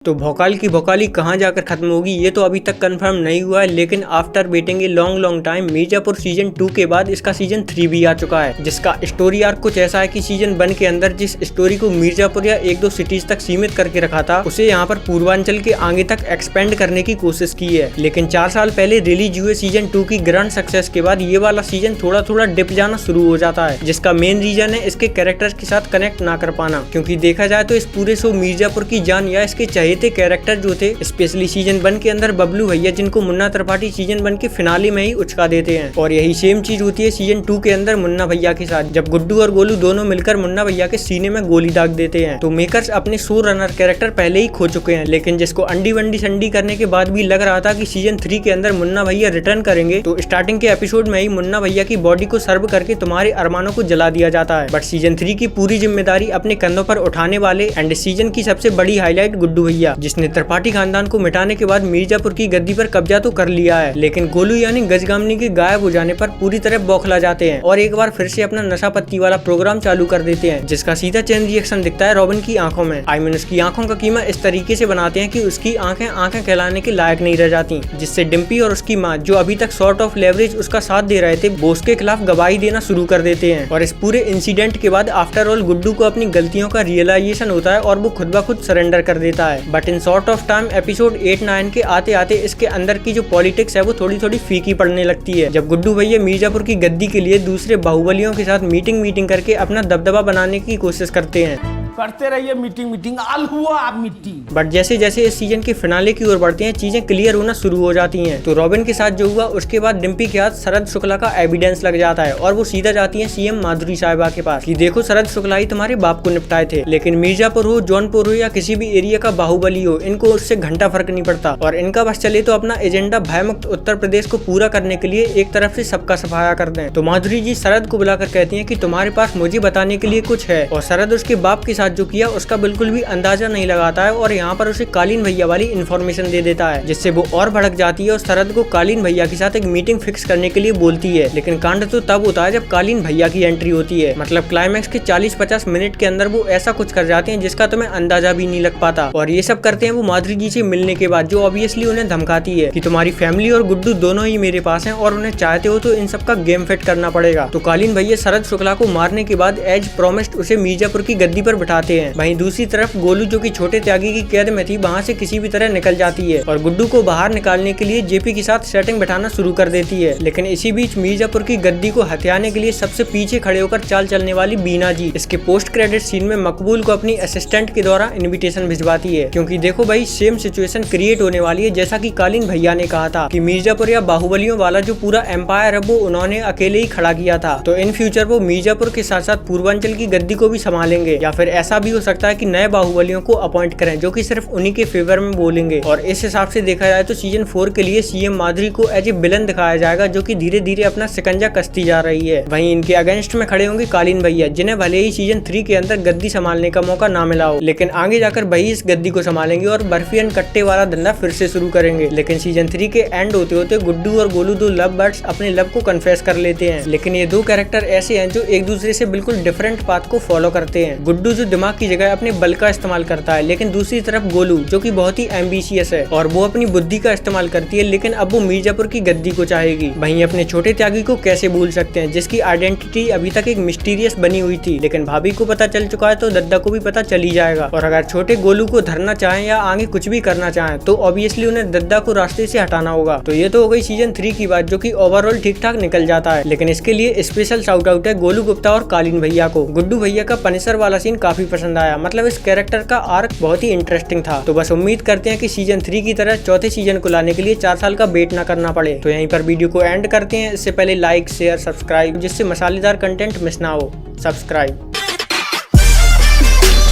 तो भोकाल की भोकाली कहाँ जाकर खत्म होगी ये तो अभी तक कंफर्म नहीं हुआ है, लेकिन after waiting a long time Mirzapur season 2 के बाद इसका सीजन 3 भी आ चुका है, जिसका स्टोरी आर्क कुछ ऐसा है कि सीजन 1 के अंदर जिस स्टोरी को मिर्जापुर या एक दो सिटीज तक सीमित करके रखा था उसे यहाँ पर पूर्वांचल के आगे तक एक्सपेंड करने की कोशिश की है। लेकिन 4 साल पहले रिलीज हुए सीजन 2 की ग्रैंड सक्सेस के बाद ये वाला सीजन थोड़ा थोड़ा डिप जाना शुरू हो जाता है, जिसका मेन रीजन है इसके कैरेक्टर्स के साथ कनेक्ट ना कर पाना। क्योंकि देखा जाए तो इस पूरे शो मिर्जापुर की जान या इसके चहेते कैरेक्टर थे, स्पेशली सीजन 1 के अंदर बबलू भैया, जिनको मुन्ना त्रिपाठी सीजन 1 के फिनाले में ही उचका देते हैं। और यही सेम चीज होती है सीजन 2 के अंदर मुन्ना भैया के साथ, जब गुड्डू और गोलू दोनों मिलकर मुन्ना भैया के सीने में गोली दाग देते हैं। तो मेकर्स अपने शो रनर कैरेक्टर पहले ही खो चुके हैं, लेकिन जिसको अंडी वंडी संडी करने के बाद भी लग रहा था कि सीजन 3 के अंदर मुन्ना भैया रिटर्न करेंगे, तो स्टार्टिंग के एपिसोड में ही मुन्ना भैया की बॉडी को सर्व करके तुम्हारे अरमानों को जला दिया जाता है। बट सीजन 3 की पूरी जिम्मेदारी अपने कंधों पर उठाने वाले एंड सीजन की सबसे बड़ी हाईलाइट गुड्डू भैया, जिसने त्रिपाठी खानदान को मिटाने के बाद मिर्जापुर की गद्दी पर कब्जा तो कर लिया है, लेकिन गोलू यानी गजगामनी के गायब हो जाने पर पूरी तरह बौखला जाते हैं और एक बार फिर से अपना नशा पत्ती वाला प्रोग्राम चालू कर देते हैं, जिसका सीधा चेन रिएक्शन दिखता है रॉबिन की आंखों में। आई मीन उसकी आंखों का कीमा इस तरीके से बनाते हैं कि उसकी आंखें कहलाने के लायक नहीं रह जाती, जिससे डिम्पी और उसकी माँ, जो अभी तक सॉर्ट ऑफ लेवरेज उसका साथ दे रहे थे, बोस के खिलाफ गवाही देना शुरू कर देते हैं। और इस पूरे इंसिडेंट के बाद आफ्टर ऑल गुड्डू को अपनी गलतियों का रियलाइजेशन होता है और वो खुद ब खुद सरेंडर कर देता है। But in short of time episode 8-9 के आते आते इसके अंदर की जो पॉलिटिक्स है वो थोड़ी थोड़ी फीकी पड़ने लगती है, जब गुड्डू भैया मिर्जापुर की गद्दी के लिए दूसरे बाहुबलियों के साथ मीटिंग करके अपना दबदबा बनाने की कोशिश करते हैं। करते रहिए मीटिंग आल हुआ आप मीटिंग। बट जैसे जैसे इस सीजन के फिनाले की ओर बढ़ते हैं चीजें क्लियर होना शुरू हो जाती हैं। तो रॉबिन के साथ जो हुआ उसके बाद डिम्पी के हाथ शरद शुक्ला का एविडेंस लग जाता है और वो सीधा जाती है सीएम माधुरी साहिबा के पास कि देखो शरद शुक्ला ही तुम्हारे बाप को निपटाए थे, लेकिन मिर्जापुर हो, जौनपुर हो या किसी भी एरिया का बाहुबली हो, इनको उससे घंटा फर्क नहीं पड़ता और इनका बस चले तो अपना एजेंडा भयमुक्त उत्तर प्रदेश को पूरा करने के लिए एक तरफ से सबका सफाया कर दें। तो माधुरी जी शरद को बुलाकर कहती है कि तुम्हारे पास मुझे बताने के लिए कुछ है, और शरद उसके बाप के साथ जो किया उसका बिल्कुल भी अंदाजा नहीं लगाता है और यहाँ पर उसे कालीन भैया वाली इन्फॉर्मेशन दे देता है, जिससे वो और भड़क जाती है और शरद को कालीन भैया के साथ एक मीटिंग फिक्स करने के लिए बोलती है। लेकिन कांड तो तब होता है जब कालीन भैया की एंट्री होती है, मतलब क्लाइमैक्स के 40-50 मिनट के अंदर वो ऐसा कुछ कर जाते हैं जिसका तुम्हें अंदाजा भी नहीं लग पाता। और ये सब करते हैं वो माधुरी जी से मिलने के बाद, जो ऑब्वियसली उन्हें धमकाती है कि तुम्हारी फैमिली और गुड्डू दोनों ही मेरे पास हैं और उन्हें चाहते हो तो इन सब का गेम फिट करना पड़ेगा। तो कालीन भैया शरद शुक्ला को मारने के बाद एज प्रोमिस्ड उसे मिर्जापुर की गद्दी पर बिठाते हैं। वहीं दूसरी तरफ गोलू, जो कि छोटे त्यागी की कैद में थी, वहां से किसी भी तरह निकल जाती है और गुड्डू को बाहर निकालने के लिए जेपी के साथ सेटिंग बैठाना शुरू कर देती है। लेकिन इसी बीच मिर्जापुर की गद्दी को हथियाने के लिए सबसे पीछे खड़े होकर चाल चलने वाली बीना जी इसके पोस्ट क्रेडिट सीन में मकबूल को अपनी असिस्टेंट के द्वारा इन्विटेशन भिजवाती है, क्योंकि देखो भाई सेम सिचुएशन क्रिएट होने वाली है जैसा कि कालीन भैया ने कहा था कि मिर्जापुर या बाहुबलियों वाला जो पूरा एम्पायर है वो उन्होंने अकेले ही खड़ा किया था। तो इन फ्यूचर वो मिर्जापुर के साथ साथ पूर्वांचल की गद्दी को भी संभालेंगे, या फिर ऐसा भी हो सकता है कि नए बाहुबलियों को अपॉइंट करें जो कि सिर्फ उन्हीं के फेवर में बोलेंगे। और इस हिसाब से देखा जाए तो सीजन 4 के लिए सीएम माधुरी को एज ए विलन दिखाया जाएगा, जो कि धीरे धीरे अपना शिकंजा कसती जा रही है। वहीं इनके अगेंस्ट में खड़े होंगे कालीन भैया, जिन्हें भले ही सीजन 3 के अंदर गद्दी संभालने का मौका ना मिला हो, लेकिन आगे जाकर वही इस गद्दी को संभालेंगे और बर्फी एंड कट्टे वाला धंधा फिर से शुरू करेंगे। लेकिन सीजन 3 के एंड होते होते गुड्डू और गोलू, दो लव बर्ड्स, अपने लव को कन्फेस कर लेते हैं। लेकिन ये दो कैरेक्टर ऐसे हैं जो एक दूसरे से बिल्कुल डिफरेंट पाथ को फॉलो करते हैं। गुड्डू जो दिमाग की जगह अपने बल का इस्तेमाल करता है, लेकिन दूसरी तरफ गोलू जो कि बहुत ही एम्बिशियस है और वो अपनी बुद्धि का इस्तेमाल करती है, लेकिन अब वो मिर्जापुर की गद्दी को चाहेगी। वहीं अपने छोटे त्यागी को कैसे भूल सकते हैं, जिसकी आइडेंटिटी अभी तक एक मिस्टीरियस बनी हुई थी, लेकिन भाभी को पता चल चुका है तो दद्दा को भी पता चल ही जाएगा। और अगर छोटे गोलू को धरना चाहें या आगे कुछ भी करना चाहें तो ऑब्वियसली उन्हें दद्दा को रास्ते से हटाना होगा। तो ये तो हो गई सीजन 3 की बात, जो कि ओवरऑल ठीक ठाक निकल जाता है। लेकिन इसके लिए स्पेशल शाउट आउट है गोलू गुप्ता और कालीन भैया को। गुड्डू भैया का पनिशर वाला सीन काफी पसंद आया, मतलब इस कैरेक्टर का आर्क बहुत ही इंटरेस्टिंग था। तो बस उम्मीद करते हैं कि सीजन 3 की तरह चौथे सीजन को लाने के लिए 4 साल का वेट ना करना पड़े। तो यहीं पर वीडियो को एंड करते हैं। इससे पहले लाइक, शेयर, सब्सक्राइब, जिससे मसालेदार कंटेंट मिस ना हो। सब्सक्राइब।